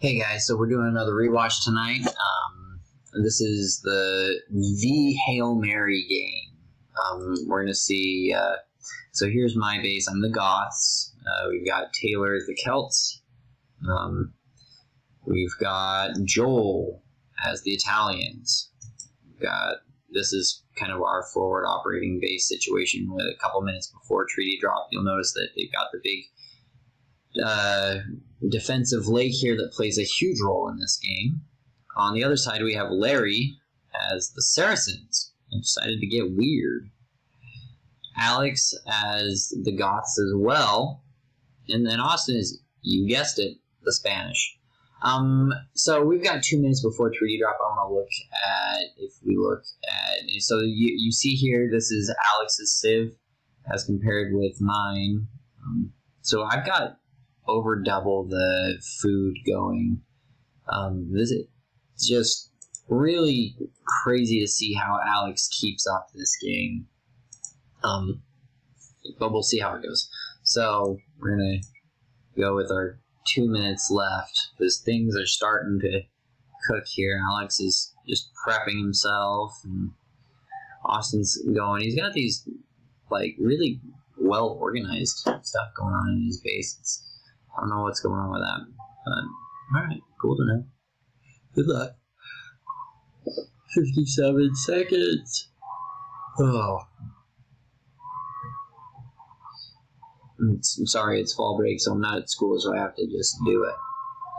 Hey guys, so we're doing another rewatch tonight. This is the Hail Mary game. We're gonna see. So here's my base. I'm the Goths. We've got Taylor as the Celts. We've got Joel as the Italians. This is kind of our forward operating base situation. With a couple minutes before treaty drop, you'll notice that they've got the big defensive lake here that plays a huge role in this game. On the other side, we have Larry as the Saracens. I decided to get weird. Alex as the Goths as well. And then Austin is, you guessed it, the Spanish. So we've got 2 minutes before treaty drop. I want to look at, so you see here, this is Alex's civ as compared with mine. So I've got over double the food going. This is just really crazy to see how Alex keeps up this game. But we'll see how it goes. So we're gonna go with our 2 minutes left because things are starting to cook here. Alex is just prepping himself, and Austin's going. He's got these like really well organized stuff going on in his base. I don't know what's going on with that, but alright, cool to know. Good luck. 57 seconds. Oh. I'm sorry, it's fall break, so I'm not at school, so I have to just do it.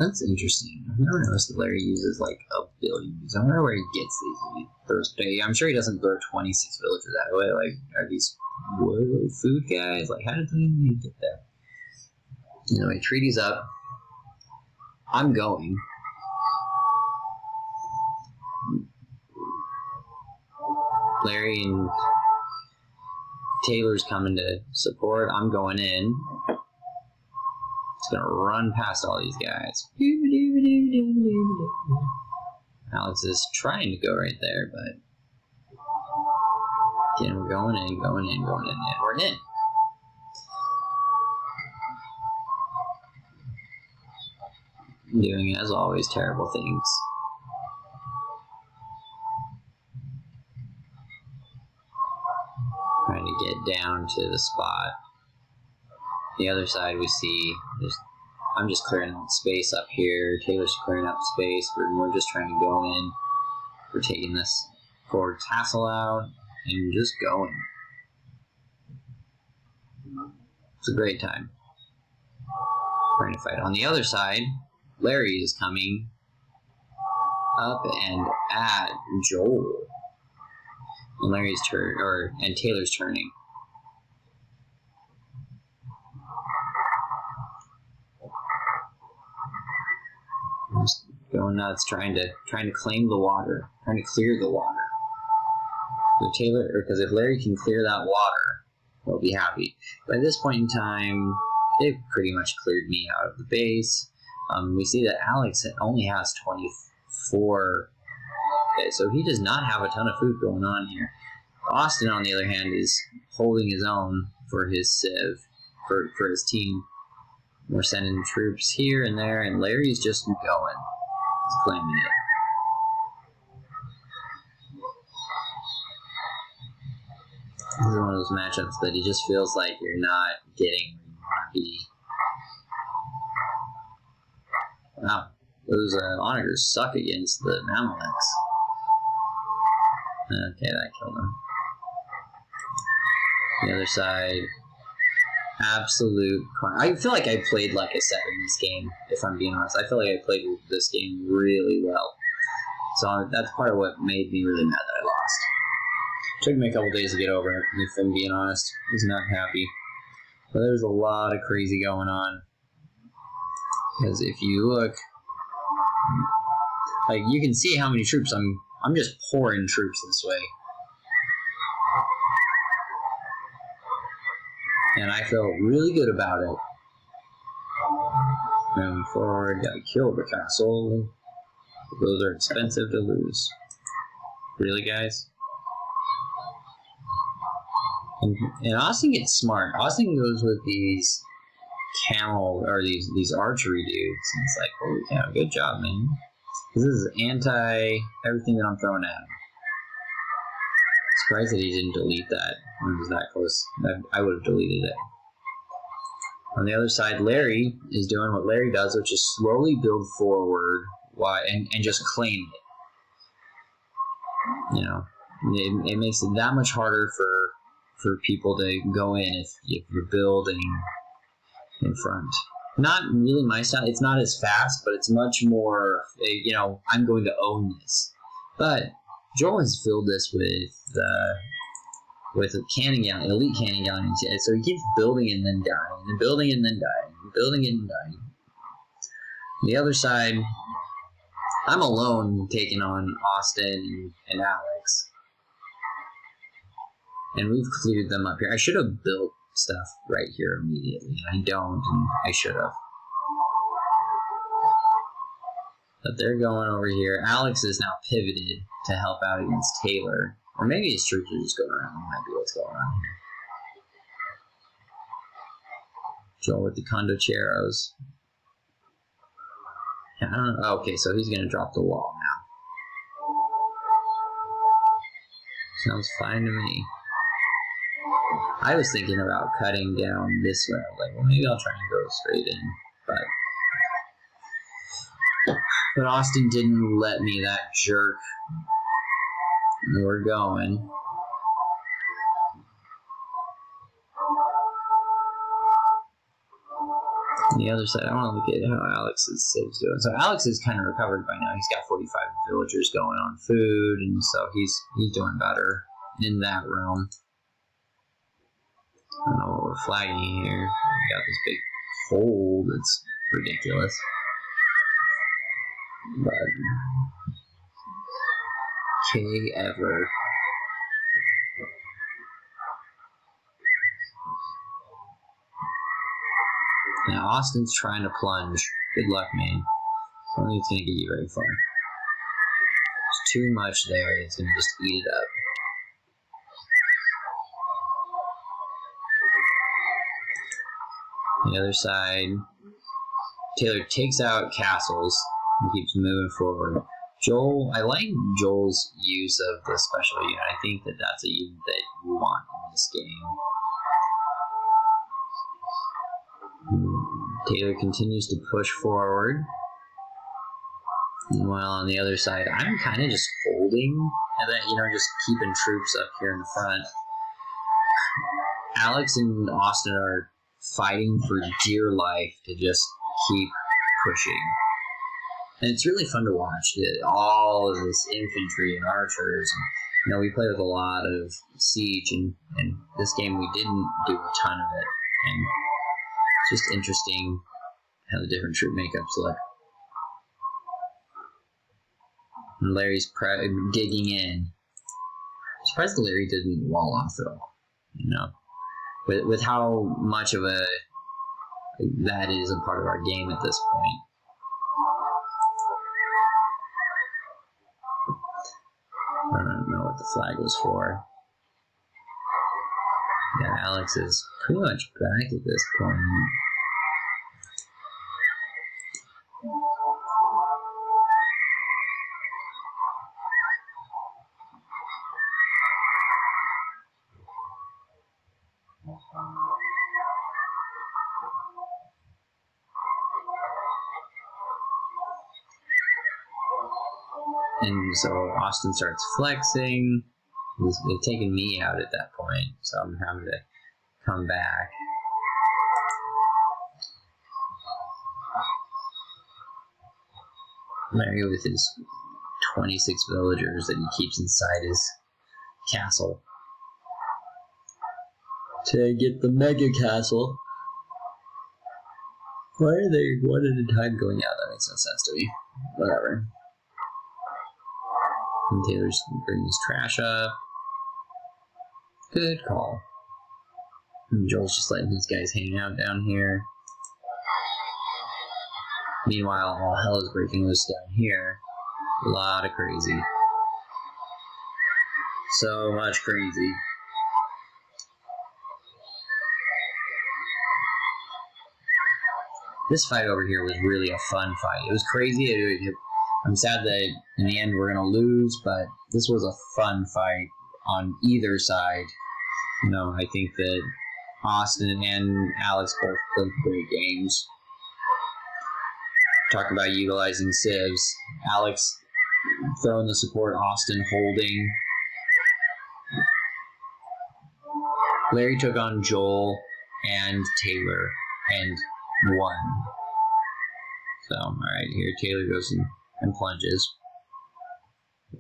That's interesting. I've never noticed that Larry uses like a billion. I wonder where he gets these. Thursday. I'm sure he doesn't throw 26 villagers that way. Like, are these food guys? Like, how did they get that? Anyway, treaty's up. I'm going. Larry and Taylor's coming to support. I'm going in. Just gonna run past all these guys. Alex is trying to go right there, but again, we're going in, and we're in. Doing, as always, terrible things. Trying to get down to the spot. The other side we see, I'm just clearing out space up here. Taylor's clearing up space. We're just trying to go in. We're taking this forward tassel out and just going. It's a great time. Trying to fight. On the other side, Larry is coming up and at Joel. And Larry's and Taylor's turning. I'm just going nuts, trying to claim the water, trying to clear the water. Because if Larry can clear that water, he'll be happy. By this point in time, they've pretty much cleared me out of the base. We see that Alex only has 24. Okay, so he does not have a ton of food going on here. Austin, on the other hand, is holding his own for his civ, for his team. We're sending troops here and there, and Larry's just going. He's claiming it. This is one of those matchups that it just feels like you're not getting where you want to be. Wow, those onagers suck against the Mameleks. Okay, that killed him. The other side, absolute crime. I feel like I played like a 7 in this game, if I'm being honest. I feel like I played this game really well. So that's part of what made me really mad that I lost. Took me a couple days to get over it, if I'm being honest. I was not happy. But there's a lot of crazy going on. Because if you look, like, you can see how many troops I'm just pouring troops this way. And I felt really good about it. Moving forward, gotta kill the castle. Those are expensive to lose. Really, guys? And Austin gets smart. Austin goes with these camel or these archery dudes. And it's like, holy cow, good job, man. This is anti everything that I'm throwing at him. Surprised that he didn't delete that when it was that close. I would have deleted it. On the other side, Larry is doing what Larry does, which is slowly build forward and just claim it. You know, it makes it that much harder for people to go in if you're building in front. Not really my style. It's not as fast, but it's much more, you know, I'm going to own this. But Joel has filled this with a cannon galleon, elite cannon galleons. So he keeps building and then dying, and building and then dying, and building and dying. On the other side, I'm alone taking on Austin and Alex. And we've cleared them up here. I should have built stuff right here immediately. I don't, and I should have. But they're going over here. Alex is now pivoted to help out against Taylor. Or maybe his troops are just going around. That might be what's going on here. Joel with the Condocheros. Yeah, I don't know. Oh, okay, so he's going to drop the wall now. Sounds fine to me. I was thinking about cutting down this way. I was like, well, maybe I'll try and go straight in. But Austin didn't let me, that jerk. We're going. On the other side, I want to look at how Alex's city's doing. So Alex is kind of recovered by now. He's got 45 villagers going on food, and so he's doing better in that realm. I don't know what we're flagging here. We got this big hole that's ridiculous. But K ever. Now Austin's trying to plunge. Good luck, man. I don't think it's gonna get you very far. There's too much there. It's gonna just eat it up. The other side, Taylor takes out castles and keeps moving forward. Joel, I like Joel's use of the special unit. I think that that's a unit that you want in this game. Taylor continues to push forward. Meanwhile, on the other side, I'm kind of just holding, and then, you know, just keeping troops up here in the front. Alex and Austin are fighting for dear life to just keep pushing. And it's really fun to watch all of this infantry and archers. And, you know, we play with a lot of siege, and this game we didn't do a ton of it. And it's just interesting how the different troop makeups look. And Larry's digging in. I'm surprised Larry didn't wall off at all. You know, with how much of that is a part of our game at this point. I don't know what the flag was for. Yeah, Alex is pretty much back at this point. And so Austin starts flexing. They've taken me out at that point, so I'm having to come back. Larry with his 26 villagers that he keeps inside his castle to get the mega castle. Why are they one at a time going out? That makes no sense to me. Whatever. And Taylor's bringing his trash up. Good call. And Joel's just letting these guys hang out down here. Meanwhile, all hell is breaking loose down here. A lot of crazy. So much crazy. This fight over here was really a fun fight. It was crazy. I'm sad that in the end we're going to lose, but this was a fun fight on either side. You know, I think that Austin and Alex both played great games. Talk about utilizing civs. Alex throwing the support, Austin holding. Larry took on Joel and Taylor and won. So, alright, here Taylor goes and plunges.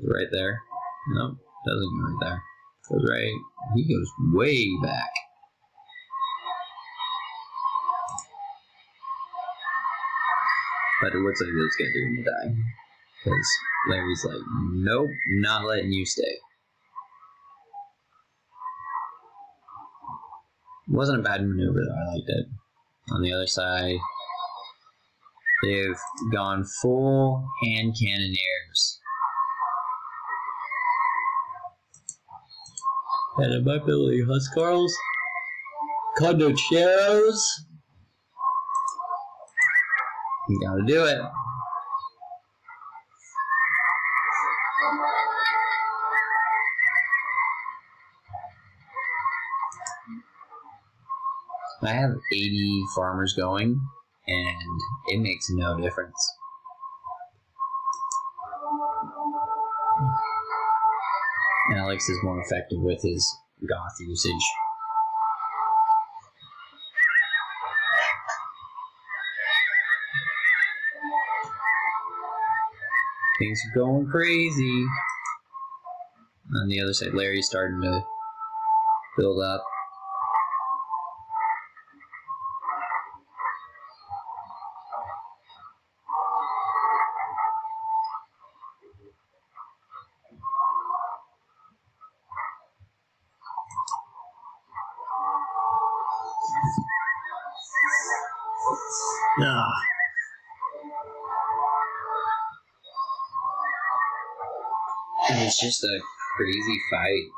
Right there. Nope, doesn't go right there. Goes right. He goes way back. But it looks like those guys are gonna die. Because Larry's like, nope, not letting you stay. It wasn't a bad maneuver though, I liked it. On the other side, they've gone full hand cannoneers. And it might be Huscarls, Condocheros. You gotta do it. I have 80 farmers going, and it makes no difference. Alex is more effective with his Goth usage. Things are going crazy. On the other side, Larry's starting to build up. And it's just a crazy fight.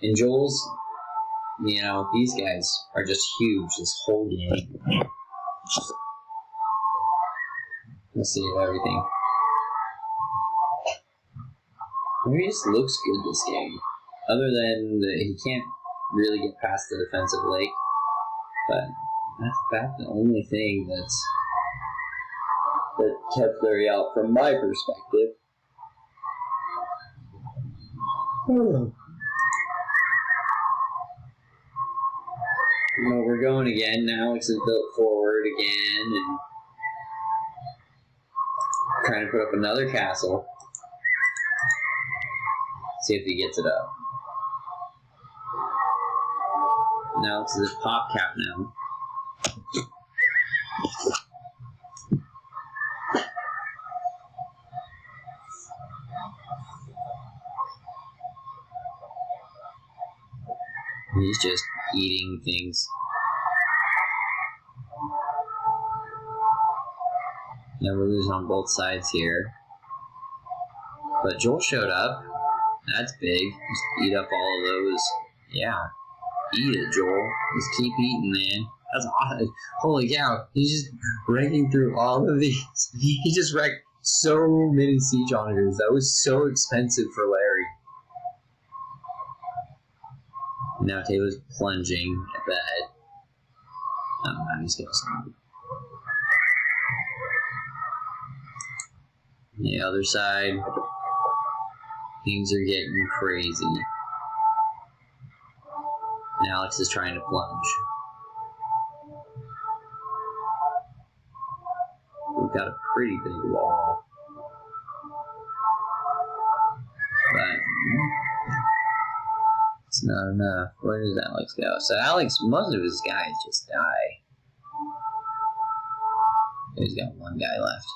And Joel's, you know, these guys are just huge, this whole game. Let's see everything. He just looks good this game. Other than he can't really get past the defensive lake. But that's the only thing that kept Larry out from my perspective. Well, we're going again. Alex is built forward again and trying to put up another castle. See if he gets it up. Now it's this pop cap now. He's just eating things. Now we're losing on both sides here. But Joel showed up. That's big. Just eat up all of those. Yeah. Eat it, Joel. Just keep eating, man. That's awesome. Holy cow. He's just wrecking through all of these. He just wrecked so many siege onagers. That was so expensive for Larry. Now Taylor's plunging at that. I'm just gonna stop. The other side, things are getting crazy. And Alex is trying to plunge. We've got a pretty big wall. But it's not enough. Where does Alex go? So Alex, most of his guys just die. He's got one guy left.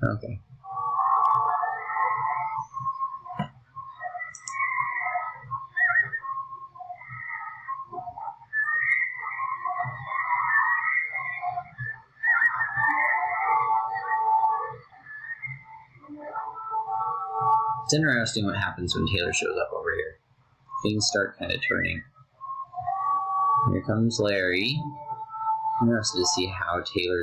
Okay. It's interesting what happens when Taylor shows up over here. Things start kind of turning. Here comes Larry. I'm interested to see how Taylor